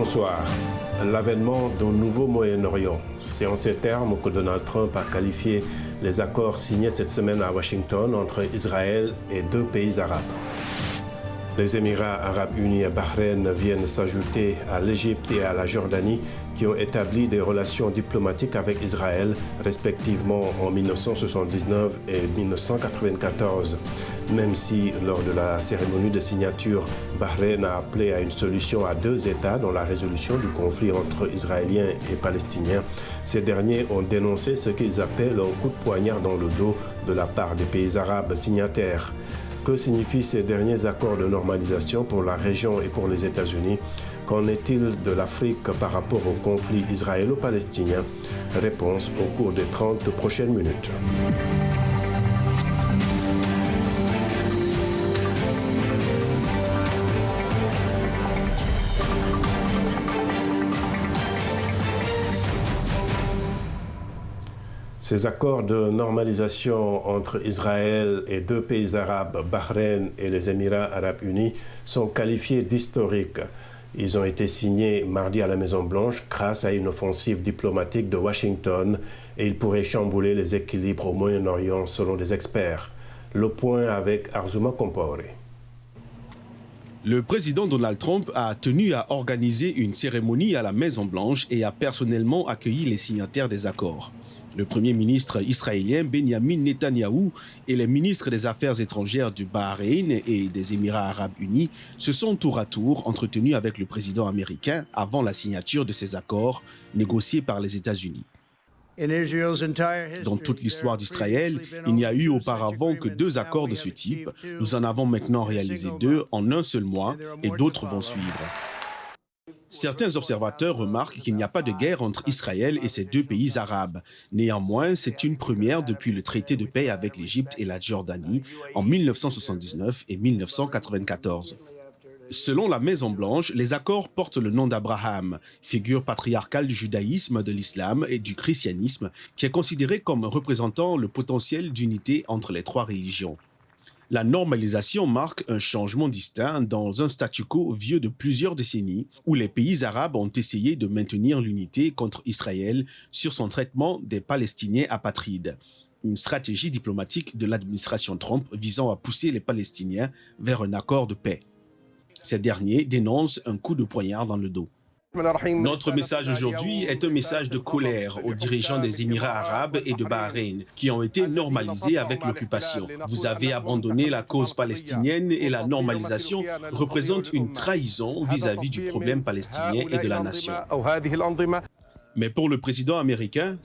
Bonsoir. L'avènement d'un nouveau Moyen-Orient. C'est en ces termes que Donald Trump a qualifié les accords signés cette semaine à Washington entre Israël et deux pays arabes. Les Émirats arabes unis et Bahreïn viennent s'ajouter à l'Égypte et à la Jordanie qui ont établi des relations diplomatiques avec Israël, respectivement en 1979 et 1994. Même si, lors de la cérémonie de signature, Bahreïn a appelé à une solution à deux États dans la résolution du conflit entre Israéliens et Palestiniens, ces derniers ont dénoncé ce qu'ils appellent un coup de poignard dans le dos de la part des pays arabes signataires. Que signifient ces derniers accords de normalisation pour la région et pour les États-Unis? Qu'en est-il de l'Afrique par rapport au conflit israélo-palestinien? Réponse au cours des 30 prochaines minutes. Ces accords de normalisation entre Israël et deux pays arabes, Bahreïn et les Émirats arabes unis, sont qualifiés d'historiques. Ils ont été signés mardi à la Maison-Blanche grâce à une offensive diplomatique de Washington et ils pourraient chambouler les équilibres au Moyen-Orient selon des experts. Le point avec Arzouma Compaoré. Le président Donald Trump a tenu à organiser une cérémonie à la Maison-Blanche et a personnellement accueilli les signataires des accords. Le premier ministre israélien Benjamin Netanyahou et les ministres des Affaires étrangères du Bahreïn et des Émirats arabes unis se sont tour à tour entretenus avec le président américain avant la signature de ces accords négociés par les États-Unis. Dans toute l'histoire d'Israël, il n'y a eu auparavant que deux accords de ce type. Nous en avons maintenant réalisé deux en un seul mois et d'autres vont suivre. Certains observateurs remarquent qu'il n'y a pas de guerre entre Israël et ces deux pays arabes. Néanmoins, c'est une première depuis le traité de paix avec l'Égypte et la Jordanie en 1979 et 1994. Selon la Maison-Blanche, les accords portent le nom d'Abraham, figure patriarcale du judaïsme, de l'islam et du christianisme, qui est considéré comme représentant le potentiel d'unité entre les trois religions. La normalisation marque un changement distinct dans un statu quo vieux de plusieurs décennies où les pays arabes ont essayé de maintenir l'unité contre Israël sur son traitement des Palestiniens apatrides. Une stratégie diplomatique de l'administration Trump visant à pousser les Palestiniens vers un accord de paix. Ces derniers dénoncent un coup de poignard dans le dos. Notre message aujourd'hui est un message de colère aux dirigeants des Émirats arabes et de Bahreïn qui ont été normalisés avec l'occupation. Vous avez abandonné la cause palestinienne et la normalisation représente une trahison vis-à-vis du problème palestinien et de la nation. Mais pour le président américain,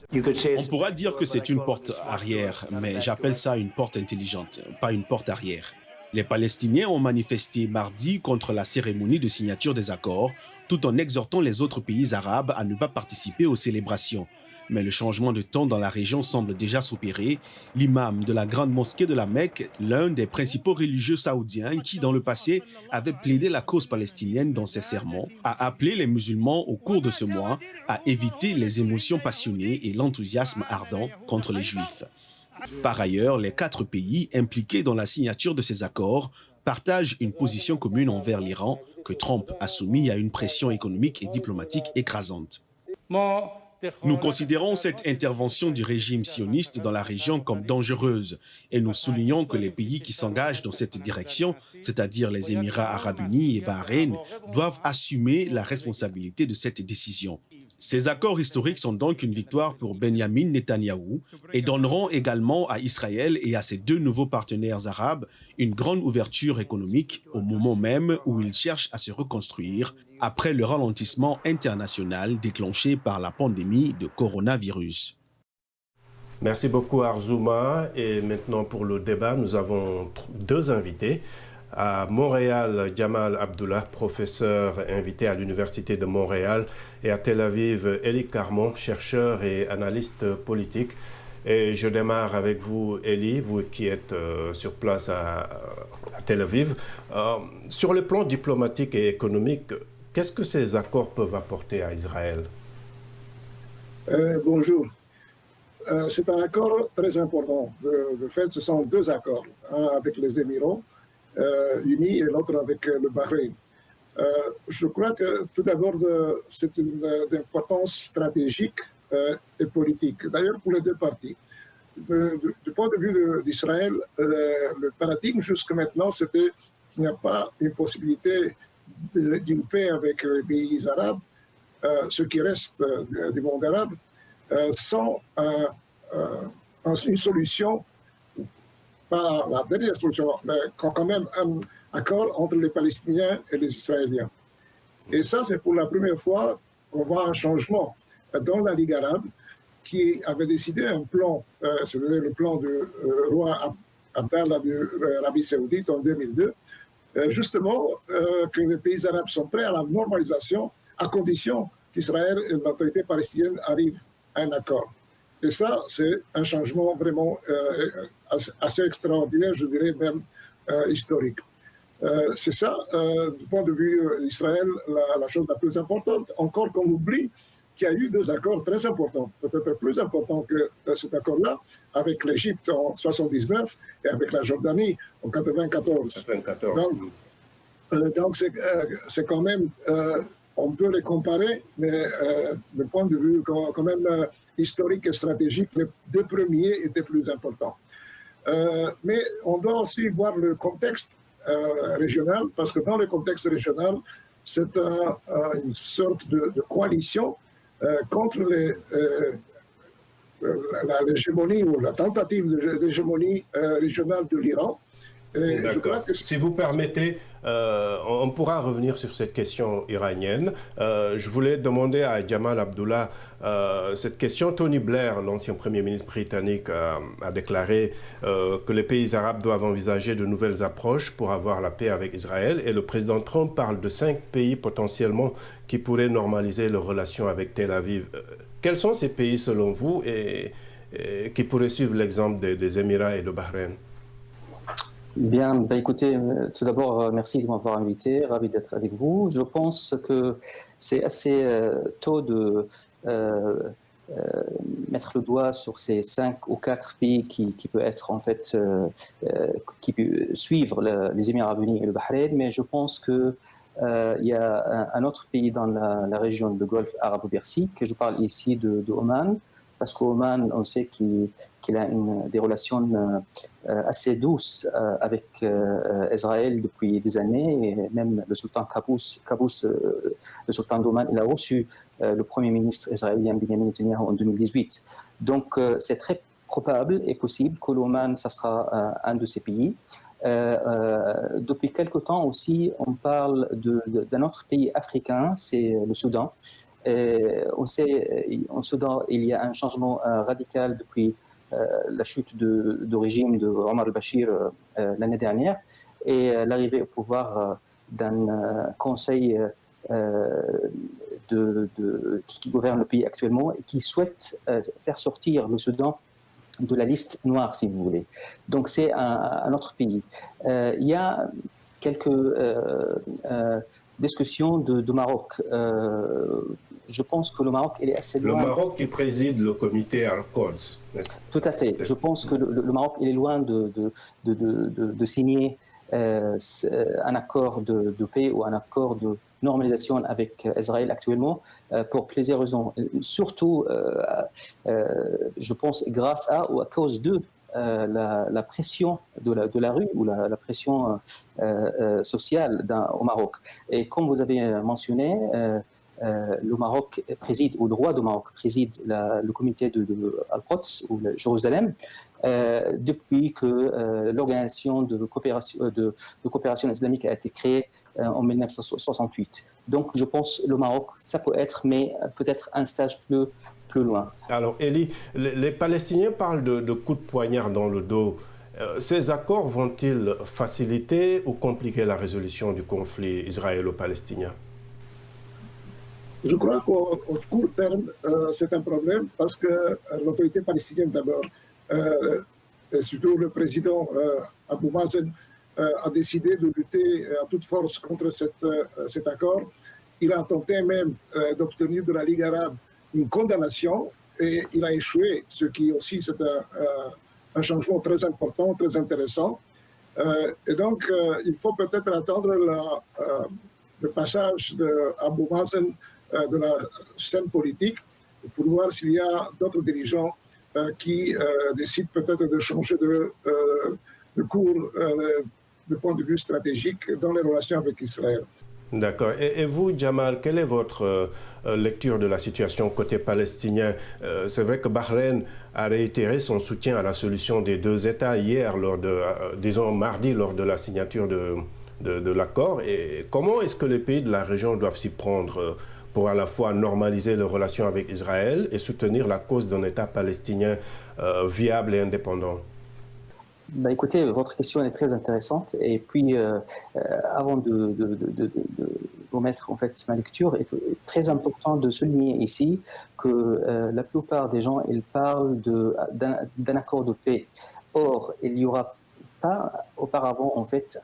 on pourra dire que c'est une porte arrière, mais j'appelle ça une porte intelligente, pas une porte arrière. Les Palestiniens ont manifesté mardi contre la cérémonie de signature des accords, tout en exhortant les autres pays arabes à ne pas participer aux célébrations. Mais le changement de ton dans la région semble déjà s'opérer. L'imam de la grande mosquée de la Mecque, l'un des principaux religieux saoudiens qui, dans le passé, avait plaidé la cause palestinienne dans ses sermons, a appelé les musulmans au cours de ce mois à éviter les émotions passionnées et l'enthousiasme ardent contre les Juifs. Par ailleurs, les quatre pays impliqués dans la signature de ces accords partagent une position commune envers l'Iran que Trump a soumis à une pression économique et diplomatique écrasante. Nous considérons cette intervention du régime sioniste dans la région comme dangereuse et nous soulignons que les pays qui s'engagent dans cette direction, c'est-à-dire les Émirats arabes unis et Bahreïn, doivent assumer la responsabilité de cette décision. Ces accords historiques sont donc une victoire pour Benjamin Netanyahou et donneront également à Israël et à ses deux nouveaux partenaires arabes une grande ouverture économique au moment même où ils cherchent à se reconstruire après le ralentissement international déclenché par la pandémie de coronavirus. Merci beaucoup Arzouma. Et maintenant pour le débat, nous avons deux invités. À Montréal, Jamal Abdullah, professeur invité à l'Université de Montréal, et à Tel Aviv, Élie Carmon, chercheur et analyste politique. Et je démarre avec vous, Élie, vous qui êtes sur place à Tel Aviv. Sur le plan diplomatique et économique, qu'est-ce que ces accords peuvent apporter à Israël? Bonjour. C'est un accord très important. De fait, ce sont deux accords, un avec les Émirats unis et l'autre avec le Bahreïn. Je crois que tout d'abord, c'est une importance stratégique et politique, d'ailleurs pour les deux parties. Du point de vue d'Israël, le paradigme jusqu'à maintenant, c'était qu'il n'y a pas une possibilité d'une paix avec les pays arabes, ce qui reste du monde arabe, sans une solution, pas la dernière solution, mais quand même un accord entre les Palestiniens et les Israéliens. Et ça, c'est pour la première fois qu'on voit un changement dans la Ligue arabe, qui avait décidé un plan, c'était le plan du roi Abdallah de l'Arabie saoudite en 2002, justement que les pays arabes sont prêts à la normalisation à condition qu'Israël et l'autorité palestinienne arrivent à un accord. Et ça, c'est un changement vraiment assez extraordinaire, je dirais même historique. C'est ça, du point de vue d'Israël, la chose la plus importante, encore qu'on oublie qu'il y a eu deux accords très importants, peut-être plus importants que cet accord-là, avec l'Égypte en 1979 et avec la Jordanie en 1994. Donc c'est quand même, on peut les comparer, mais du point de vue quand même historique et stratégique, les deux premiers étaient plus importants. Mais on doit aussi voir le contexte régional, parce que dans le contexte régional, c'est une sorte de coalition contre l'hégémonie ou la tentative d'hégémonie régionale de l'Iran. Si vous permettez, on pourra revenir sur cette question iranienne. Je voulais demander à Jamal Abdullah cette question. Tony Blair, l'ancien Premier ministre britannique, a déclaré que les pays arabes doivent envisager de nouvelles approches pour avoir la paix avec Israël. Et le président Trump parle de 5 pays potentiellement qui pourraient normaliser leurs relations avec Tel Aviv. Quels sont ces pays selon vous et qui pourraient suivre l'exemple des Émirats et de Bahreïn? Bien, bah écoutez, tout d'abord, merci de m'avoir invité, ravi d'être avec vous. Je pense que c'est assez tôt de mettre le doigt sur ces 5 ou 4 pays qui peuvent être en fait, qui peuvent suivre les Émirats arabes unis et le Bahreïn, mais je pense que il y a un autre pays dans la région du Golfe arabo-persique, je parle ici de Oman, parce qu'Oman, on sait qu'il a des relations assez douces avec Israël depuis des années, et même le sultan Qaboos, le sultan d'Oman, il a reçu le premier ministre israélien Benjamin Netanyahu en 2018. Donc c'est très probable et possible que l'Oman, ça sera un de ces pays. Depuis quelque temps aussi, on parle d'un autre pays africain, c'est le Soudan. On sait en Soudan, il y a un changement radical depuis la chute de régime de Omar al-Bashir l'année dernière et l'arrivée au pouvoir d'un conseil qui gouverne le pays actuellement et qui souhaite faire sortir le Soudan de la liste noire, si vous voulez. Donc c'est un autre pays. Il y a quelques discussions de Maroc. Je pense que le Maroc, il est assez loin. Le Maroc qui préside le comité Al-Quds. Tout à fait. Je pense que le Maroc, il est loin de signer un accord de paix ou un accord de normalisation avec Israël actuellement pour plusieurs raisons. Surtout, je pense, grâce à ou à cause de la pression de la rue ou la pression sociale au Maroc. Et comme vous avez mentionné, le Maroc préside, ou le roi du Maroc préside le comité de Al-Quds ou Jérusalem depuis que l'organisation de coopération islamique a été créée en 1968. Donc je pense que le Maroc, ça peut être, mais peut-être un stage plus loin. Alors Elie, les Palestiniens parlent de coups de poignard dans le dos. Ces accords vont-ils faciliter ou compliquer la résolution du conflit israélo-palestinien? Je crois qu'au court terme, c'est un problème parce que l'autorité palestinienne d'abord, et surtout le président Abou Mazen, a décidé de lutter à toute force contre cet accord. Il a tenté même d'obtenir de la Ligue arabe une condamnation et il a échoué, ce qui aussi c'est un changement très important, très intéressant. Et donc il faut peut-être attendre le passage d'Abou Mazen de la scène politique pour voir s'il y a d'autres dirigeants qui décident peut-être de changer de cours du point de vue stratégique dans les relations avec Israël. D'accord. Et vous, Jamal, quelle est votre lecture de la situation côté palestinien? C'est vrai que Bahreïn a réitéré son soutien à la solution des deux États hier, disons mardi, lors de la signature de l'accord. Et comment est-ce que les pays de la région doivent s'y prendre pour à la fois normaliser les relations avec Israël et soutenir la cause d'un État palestinien viable et indépendant? Écoutez, votre question est très intéressante. Et puis, avant de remettre en fait ma lecture, il est très important de souligner ici que la plupart des gens ils parlent d'un accord de paix. Or, il n'y aura pas auparavant en fait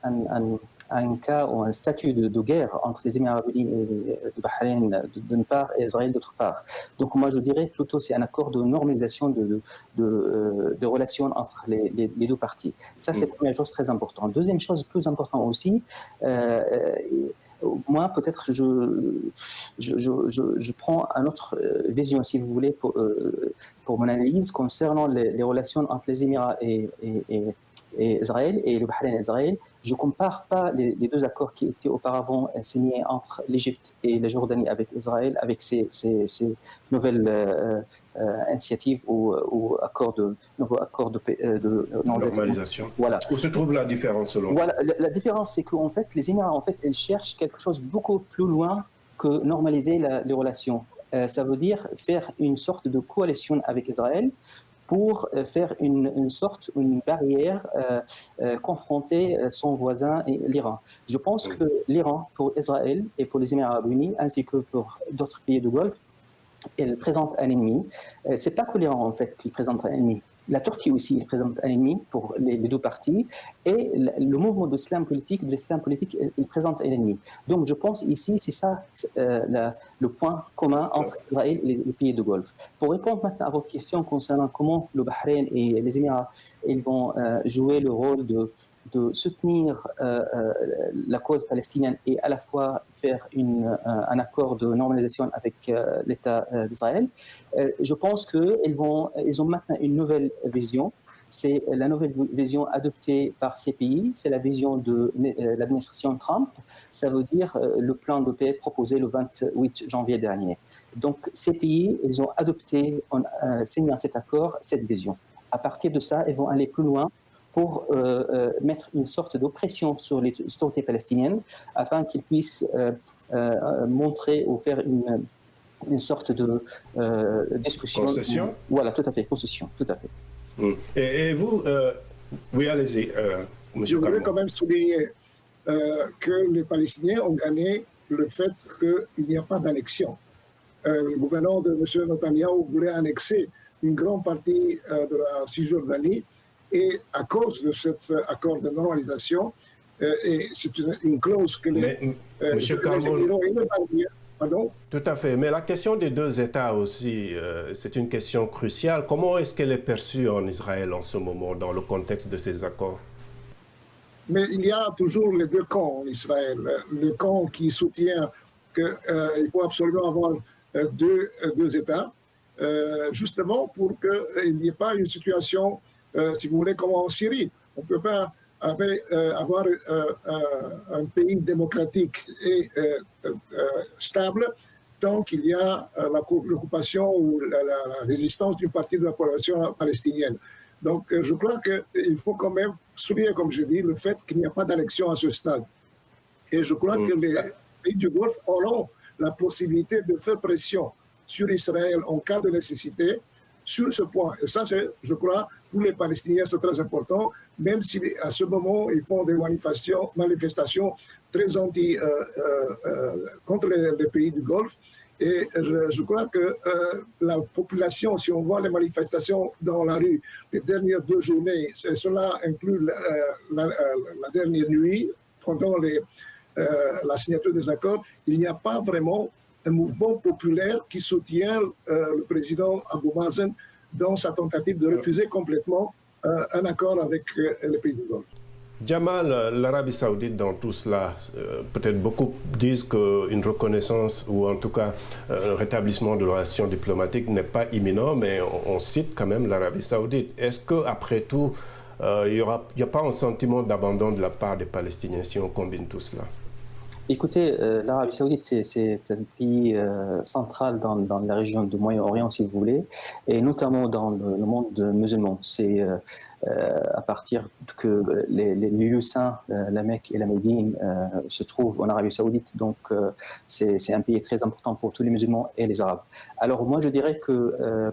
un cas ou un statut de guerre entre les Émirats arabes unis et le Bahreïn d'une part et Israël d'autre part. Donc moi je dirais plutôt c'est un accord de normalisation de relations entre les deux parties. Ça c'est la première chose très importante. Deuxième chose plus importante aussi, moi peut-être je prends une autre vision si vous voulez pour mon analyse concernant les relations entre les Émirats et Israël et le Bahreïn et Israël. Je ne compare pas les deux accords qui étaient auparavant signés entre l'Égypte et la Jordanie avec Israël, avec ces nouvelles initiatives ou nouveaux accords de normalisation. Voilà. Où se trouve la différence selon vous? Voilà, la différence c'est qu'en fait les Émirats en fait ils cherchent quelque chose beaucoup plus loin que normaliser les relations. Ça veut dire faire une sorte de coalition avec Israël pour faire une barrière, confronter son voisin, l'Iran. Je pense que l'Iran, pour Israël et pour les Émirats arabes unis, ainsi que pour d'autres pays du Golfe, elle présente un ennemi. Ce n'est pas que l'Iran, en fait, qui présente un ennemi. La Turquie aussi présente un ennemi pour les deux parties. Et le mouvement de l'islam politique, il présente un ennemi. Donc je pense ici, c'est ça le point commun entre Israël et les pays du Golfe. Pour répondre maintenant à votre question concernant comment le Bahreïn et les Émirats ils vont jouer le rôle de soutenir la cause palestinienne et à la fois faire un accord de normalisation avec l'État d'Israël, je pense qu'ils ont maintenant une nouvelle vision. C'est la nouvelle vision adoptée par ces pays, c'est la vision de l'administration Trump, ça veut dire le plan de paix proposé le 28 janvier dernier. Donc ces pays, ils ont adopté, en signant cet accord, cette vision. À partir de ça, ils vont aller plus loin pour mettre une sorte d'oppression sur les autorités palestiniennes afin qu'ils puissent montrer ou faire une sorte de discussion. Concession? Voilà, tout à fait, concession, tout à fait. Et vous, oui, allez-y, je voudrais quand même souligner que les Palestiniens ont gagné le fait qu'il n'y a pas d'annexion. Le gouvernement de M. Netanyahu voulait annexer une grande partie de la Cisjordanie. Et à cause de cet accord de normalisation, et c'est une clause que les Pardon? Tout à fait. Mais la question des deux États aussi, c'est une question cruciale. Comment est-ce qu'elle est perçue en Israël en ce moment, dans le contexte de ces accords? Mais il y a toujours les deux camps en Israël. Le camp qui soutient qu'il faut absolument avoir deux États, justement pour qu'il n'y ait pas une situation si vous voulez, comme en Syrie. On ne peut pas avoir un pays démocratique et stable tant qu'il y a l'occupation ou la résistance d'une partie de la population palestinienne. Donc je crois qu'il faut quand même souligner, comme je dis, le fait qu'il n'y a pas d'annexion à ce stade. Et je crois que les pays du Golfe auront la possibilité de faire pression sur Israël en cas de nécessité sur ce point. Et ça, je crois, pour les Palestiniens, c'est très important, même si à ce moment, ils font des manifestations très contre les pays du Golfe. Et je crois que la population, si on voit les manifestations dans la rue, les dernières 2 journées, cela inclut la dernière nuit, pendant la signature des accords, il n'y a pas vraiment un mouvement populaire qui soutient le président Abou Mazen dans sa tentative de refuser complètement un accord avec les pays du Golfe. Jamal, l'Arabie Saoudite dans tout cela, peut-être beaucoup disent qu'une reconnaissance ou en tout cas un rétablissement de relations diplomatiques n'est pas imminent, mais on cite quand même l'Arabie Saoudite. Est-ce qu'après tout, il n'y a pas un sentiment d'abandon de la part des Palestiniens si on combine tout cela? Écoutez, l'Arabie Saoudite, c'est un pays central dans la région du Moyen-Orient, si vous voulez, et notamment dans le monde musulman. C'est à partir que les lieux saints, la Mecque et la Médine, se trouvent en Arabie Saoudite, donc c'est un pays très important pour tous les musulmans et les Arabes. Alors moi, je dirais que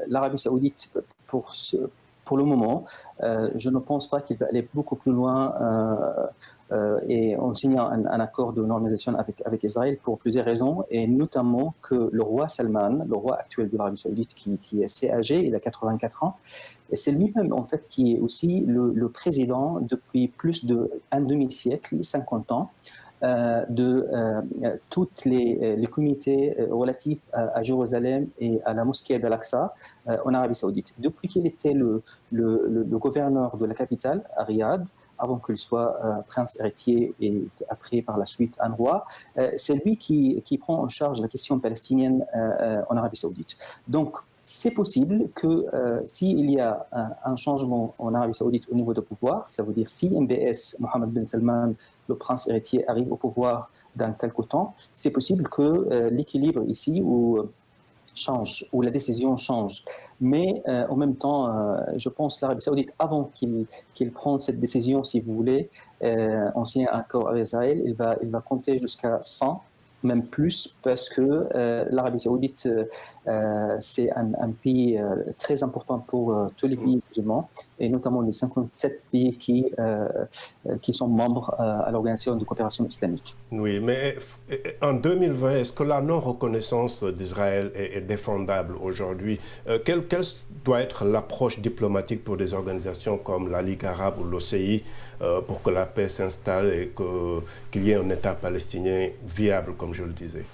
l'Arabie Saoudite, pour le moment, je ne pense pas qu'il va aller beaucoup plus loin et en signant un accord de normalisation avec Israël pour plusieurs raisons, et notamment que le roi Salman, le roi actuel de l'Arabie Saoudite, qui est assez âgé, il a 84 ans, et c'est lui-même en fait qui est aussi le président depuis plus d'un demi-siècle, 50 ans, de tous les comités relatifs à Jérusalem et à la mosquée d'Al-Aqsa en Arabie Saoudite. Depuis qu'il était le gouverneur de la capitale, à Riyad, avant qu'il soit prince héritier et après par la suite un roi, c'est lui qui prend en charge la question palestinienne en Arabie Saoudite. Donc, c'est possible que s'il y a un changement en Arabie Saoudite au niveau du pouvoir, ça veut dire si MBS, Mohammed bin Salman, le prince héritier, arrive au pouvoir dans quelque temps, c'est possible que l'équilibre ici change, ou la décision change. Mais en même temps, je pense que l'Arabie Saoudite, avant qu'il prenne cette décision, si vous voulez, en signant un accord avec Israël, il va compter jusqu'à 100, même plus, parce que l'Arabie Saoudite, c'est un pays très important pour tous les pays musulmans, et notamment les 57 pays qui sont membres à l'Organisation de coopération islamique. Oui, mais en 2020, est-ce que la non-reconnaissance d'Israël est défendable aujourd'hui? Quelle doit être l'approche diplomatique pour des organisations comme la Ligue arabe ou l'OCI pour que la paix s'installe et qu'il y ait un État palestinien viable, comme je le disais?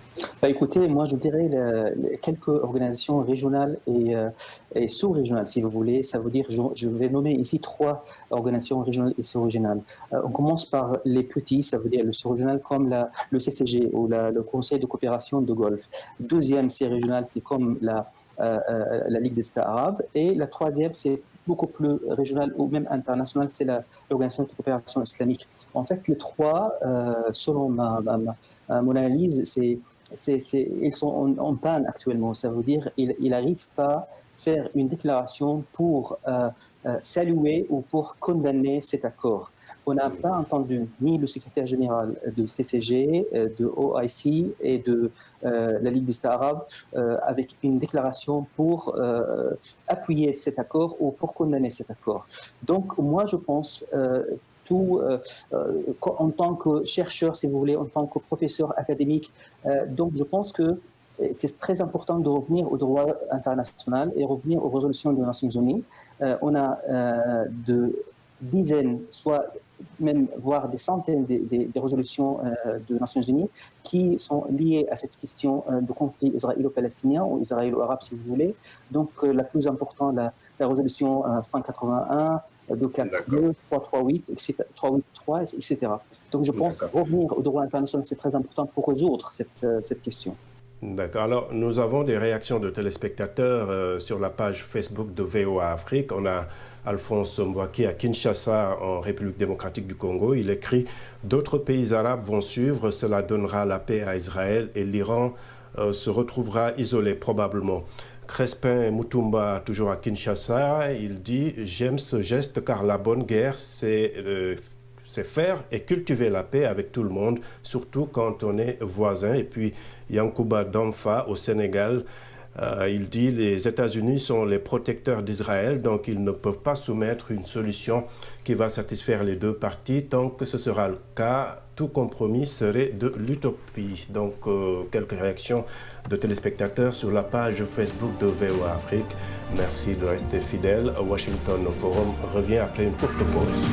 Écoutez, moi je dirais quelques organisations régionales et sous-régionales, si vous voulez. Ça veut dire, je vais nommer ici 3 organisations régionales et sous-régionales. On commence par les petits, ça veut dire le sous-régional comme le CCG ou le Conseil de coopération de Golfe. Deuxième, c'est régional, c'est comme la Ligue des États arabes. Et la troisième, c'est beaucoup plus régional ou même international, c'est l'Organisation de coopération islamique. En fait, les 3, selon mon analyse, ils sont en panne actuellement. Ça veut dire qu'ils n'arrivent pas à faire une déclaration pour saluer ou pour condamner cet accord. On n'a pas entendu ni le secrétaire général de CCG, de OIC et de la Ligue des États arabes avec une déclaration pour appuyer cet accord ou pour condamner cet accord. Donc moi je pense en tant que chercheur, si vous voulez, en tant que professeur académique. Donc, je pense que c'est très important de revenir au droit international et revenir aux résolutions des Nations Unies. On a de dizaines, soit même voire des centaines des résolutions des Nations Unies qui sont liées à cette question de conflit israélo-palestinien ou israélo-arabe, si vous voulez. Donc, la plus importante, la résolution 181, 242, 338, etc., 383, etc. Donc je pense que revenir au droit international, c'est très important pour résoudre cette question. D'accord. Alors, nous avons des réactions de téléspectateurs sur la page Facebook de VOA Afrique. On a Alphonse Mbouaki à Kinshasa, en République démocratique du Congo. Il écrit « D'autres pays arabes vont suivre, cela donnera la paix à Israël et l'Iran se retrouvera isolé probablement ». Crespin Mutumba, toujours à Kinshasa, il dit « J'aime ce geste car la bonne guerre, c'est faire et cultiver la paix avec tout le monde, surtout quand on est voisin. » Et puis Yankouba Damfa au Sénégal, il dit « Les États-Unis sont les protecteurs d'Israël, donc ils ne peuvent pas soumettre une solution qui va satisfaire les deux parties. Tant que ce sera le cas, tout compromis serait de l'utopie. » Donc, quelques réactions de téléspectateurs sur la page Facebook de VOA Afrique. Merci de rester fidèle. Washington Forum revient après une courte pause.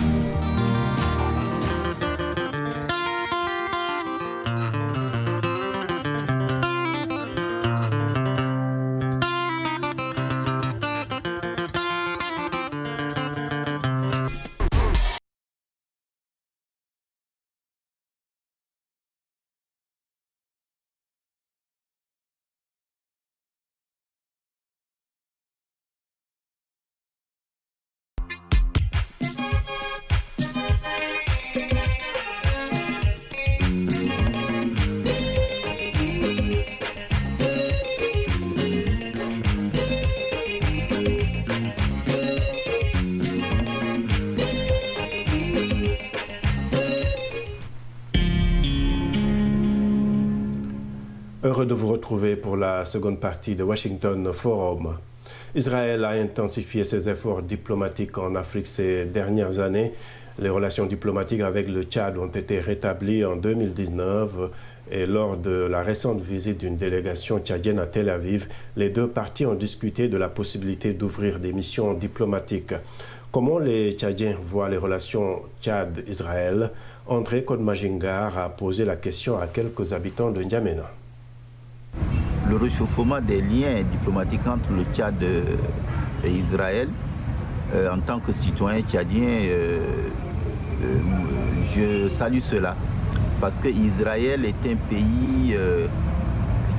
Heureux de vous retrouver pour la seconde partie de Washington Forum. Israël a intensifié ses efforts diplomatiques en Afrique ces dernières années. Les relations diplomatiques avec le Tchad ont été rétablies en 2019 et lors de la récente visite d'une délégation tchadienne à Tel Aviv, les deux parties ont discuté de la possibilité d'ouvrir des missions diplomatiques. Comment les Tchadiens voient les relations Tchad-Israël? André Kodmajingar a posé la question à quelques habitants de N'Djamena. Le réchauffement des liens diplomatiques entre le Tchad et Israël, en tant que citoyen tchadien, je salue cela. Parce que Israël est un pays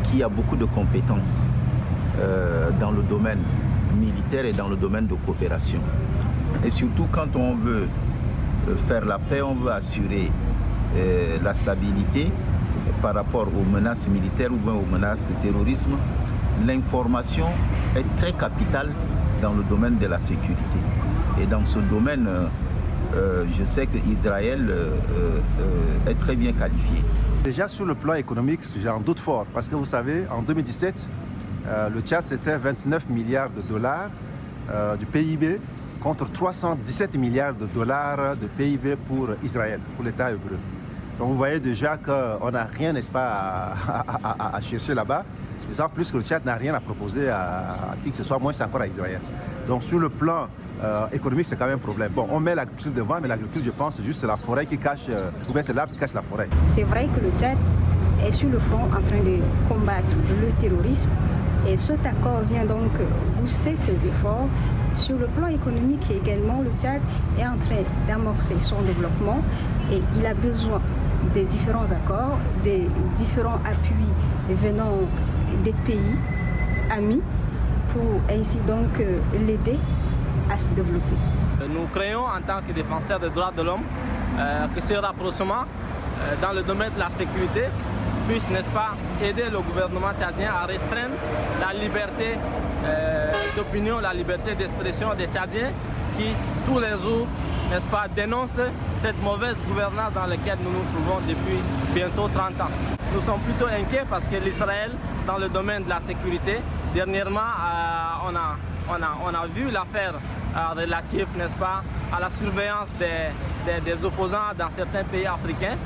qui a beaucoup de compétences dans le domaine militaire et dans le domaine de coopération. Et surtout quand on veut faire la paix, on veut assurer la stabilité par rapport aux menaces militaires ou bien aux menaces de terrorisme, l'information est très capitale dans le domaine de la sécurité. Et dans ce domaine, je sais qu'Israël est très bien qualifié. Déjà sur le plan économique, j'ai un doute fort, parce que vous savez, en 2017, le Tchad c'était 29 milliards de dollars du PIB, contre 317 milliards de dollars de PIB pour Israël, pour l'État hébreu. Donc vous voyez déjà qu'on n'a rien, n'est-ce pas, à chercher là-bas. D'autant plus que le Tchad n'a rien à proposer à qui que ce soit, moins c'est encore à Israël. Donc sur le plan économique, c'est quand même un problème. Bon, on met l'agriculture devant, mais l'agriculture, je pense, c'est juste la forêt qui cache, ou bien c'est l'arbre qui cache la forêt. C'est vrai que le Tchad est sur le front en train de combattre le terrorisme. Et cet accord vient donc booster ses efforts. Sur le plan économique également, le Tchad est en train d'amorcer son développement et il a besoin des différents accords, des différents appuis venant des pays amis pour ainsi donc l'aider à se développer. Nous croyons en tant que défenseurs des droits de l'homme que ce rapprochement dans le domaine de la sécurité puisse, n'est-ce pas, aider le gouvernement tchadien à restreindre la liberté d'opinion, la liberté d'expression des Tchadiens qui, tous les jours, n'est-ce pas, dénoncent cette mauvaise gouvernance dans laquelle nous nous trouvons depuis bientôt 30 ans. Nous sommes plutôt inquiets parce que l'Israël, dans le domaine de la sécurité, dernièrement, on a vu l'affaire relative, n'est-ce pas, à la surveillance des opposants dans certains pays africains,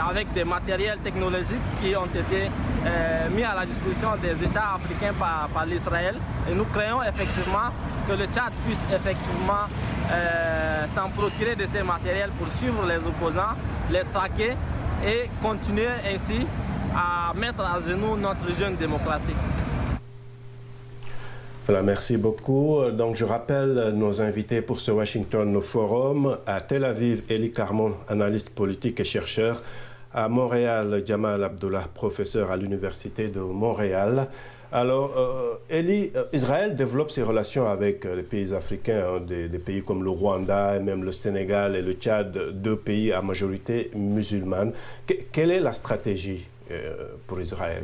avec des matériels technologiques qui ont été mis à la disposition des États africains par l'Israël. Et nous créons effectivement que le Tchad puisse effectivement s'en procurer de ces matériels pour suivre les opposants, les traquer et continuer ainsi à mettre à genoux notre jeune démocratie. Voilà, merci beaucoup. Donc, je rappelle nos invités pour ce Washington Forum. À Tel Aviv, Eli Carmon, analyste politique et chercheur. À Montréal, Jamal Abdullah, professeur à l'Université de Montréal. Alors, Eli, Israël développe ses relations avec les pays africains, hein, des pays comme le Rwanda, et même le Sénégal et le Tchad, deux pays à majorité musulmane. Quelle est la stratégie pour Israël?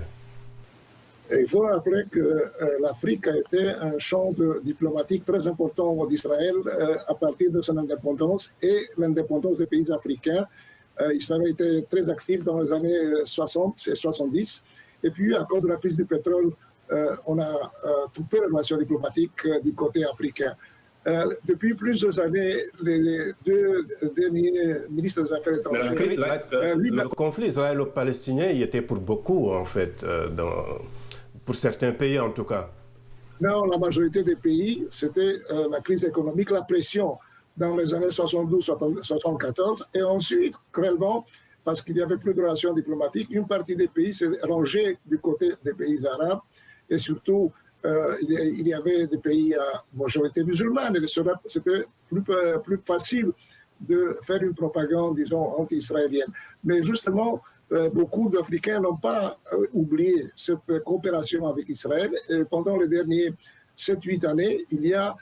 Il faut rappeler que l'Afrique a été un champ diplomatique très important d'Israël à partir de son indépendance et l'indépendance des pays africains. Israël a été très actif dans les années 60 et 70. Et puis, à cause de la crise du pétrole, on a coupé les relations diplomatiques du côté africain. Depuis plusieurs années, les deux derniers ministres des Affaires étrangères... Le conflit israélo-palestinien, il était pour beaucoup, en fait, pour certains pays en tout cas. Non, la majorité des pays, c'était la crise économique, la pression dans les années 72-74. Et ensuite, cruellement, parce qu'il n'y avait plus de relations diplomatiques, une partie des pays s'est rangée du côté des pays arabes. Et surtout, il y avait des pays à majorité musulmane. Et c'était plus facile de faire une propagande, disons, anti-israélienne. Mais justement, beaucoup d'Africains n'ont pas oublié cette coopération avec Israël. Et pendant les dernières 7-8 années, il y a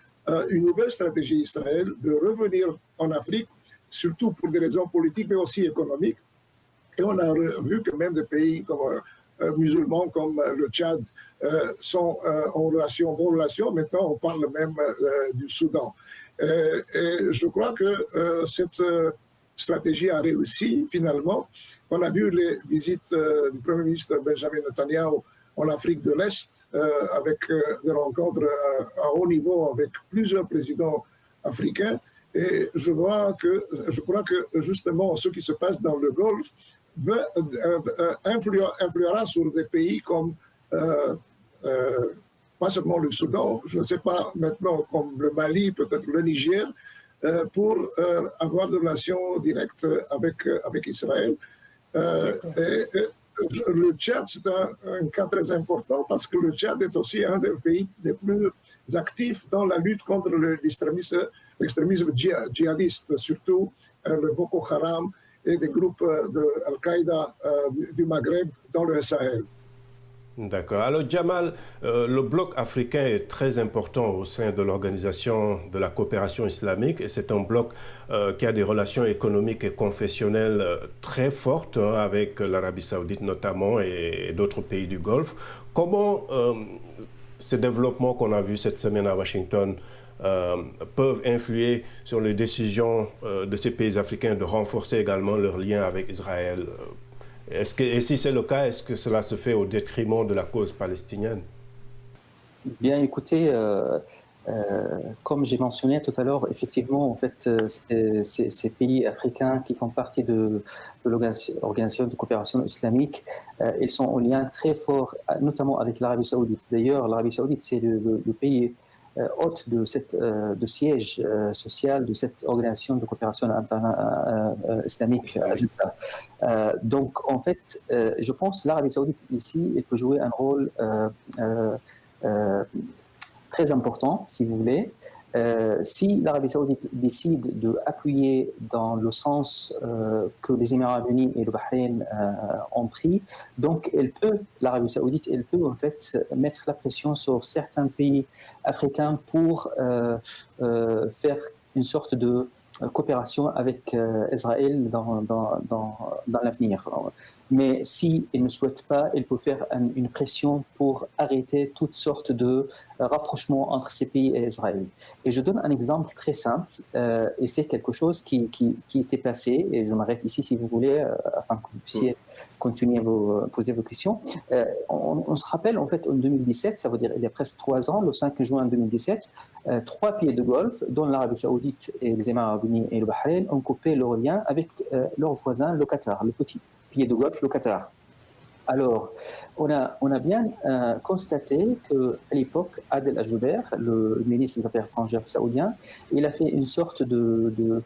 une nouvelle stratégie d'Israël de revenir en Afrique, surtout pour des raisons politiques, mais aussi économiques. Et on a vu que même des pays comme, musulmans comme le Tchad sont en bonne relation. Maintenant, on parle même du Soudan. Et je crois que stratégie a réussi finalement. On a vu les visites du Premier ministre Benjamin Netanyahu en Afrique de l'Est, avec des rencontres à haut niveau avec plusieurs présidents africains. Et je crois que justement ce qui se passe dans le Golfe influera sur des pays comme pas seulement le Soudan, je ne sais pas maintenant, comme le Mali, peut-être le Niger, pour avoir des relations directes avec Israël. Le Tchad, c'est un cas très important parce que le Tchad est aussi un des pays les plus actifs dans la lutte contre l'extrémisme djihadiste, surtout le Boko Haram et des groupes de Al-Qaïda du Maghreb dans le Sahel. D'accord. Alors Jamal, le bloc africain est très important au sein de l'Organisation de la coopération islamique et c'est un bloc qui a des relations économiques et confessionnelles très fortes avec l'Arabie saoudite notamment et d'autres pays du Golfe. Comment ces développements qu'on a vus cette semaine à Washington peuvent influer sur les décisions de ces pays africains de renforcer également leurs liens avec Israël? Et si c'est le cas, est-ce que cela se fait au détriment de la cause palestinienne? Bien, écoutez, comme j'ai mentionné tout à l'heure, effectivement, en fait, ces pays africains qui font partie de l'Organisation de coopération islamique, ils sont en lien très fort, notamment avec l'Arabie saoudite. D'ailleurs, l'Arabie saoudite, c'est le pays hôte de siège social de cette organisation de coopération islamique. Donc, en fait, je pense que l'Arabie saoudite ici, elle peut jouer un rôle très important, si vous voulez. Si l'Arabie saoudite décide d'appuyer dans le sens que les Émirats unis et le Bahreïn ont pris, donc l'Arabie saoudite, elle peut en fait mettre la pression sur certains pays africains pour faire une sorte de coopération avec Israël dans l'avenir. Mais s'il ne souhaite pas, il peut faire une pression pour arrêter toutes sortes de rapprochements entre ces pays et Israël. Et je donne un exemple très simple, et c'est quelque chose qui était passé, et je m'arrête ici si vous voulez, afin que vous puissiez continuer à poser vos questions. On se rappelle, en fait, en 2017, ça veut dire il y a presque 3 ans, le 5 juin 2017, 3 pays de Golfe, dont l'Arabie saoudite et les Émirats arabes unis et le Bahreïn, ont coupé leur lien avec leur voisin, le Qatar, le petit pays de Golfe, le Qatar. Alors, on a bien constaté qu'à l'époque, Adel Al-Jubeir, le ministre des Affaires étrangères saoudien, il a fait une sorte de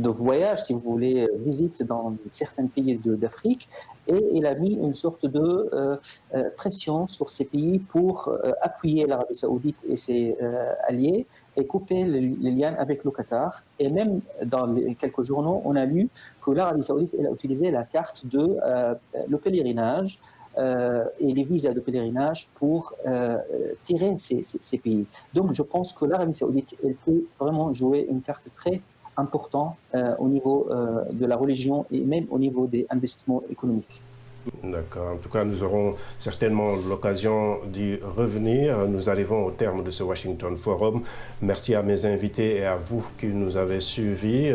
voyage, si vous voulez, visite dans certains pays d'Afrique, et il a mis une sorte de pression sur ces pays pour appuyer l'Arabie saoudite et ses alliés et couper les liens avec le Qatar. Et même dans quelques journaux, on a lu que l'Arabie saoudite elle a utilisé la carte de le pèlerinage et les visas de pèlerinage pour tirer ces pays. Donc je pense que l'Arabie saoudite elle peut vraiment jouer une carte très important au niveau de la religion et même au niveau des investissements économiques. D'accord. En tout cas, nous aurons certainement l'occasion d'y revenir. Nous arrivons au terme de ce Washington Forum. Merci à mes invités et à vous qui nous avez suivis.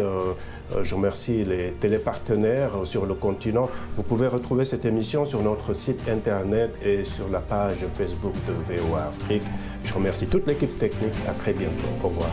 Je remercie les télépartenaires sur le continent. Vous pouvez retrouver cette émission sur notre site internet et sur la page Facebook de VOA Afrique. Je remercie toute l'équipe technique. À très bientôt. Au revoir.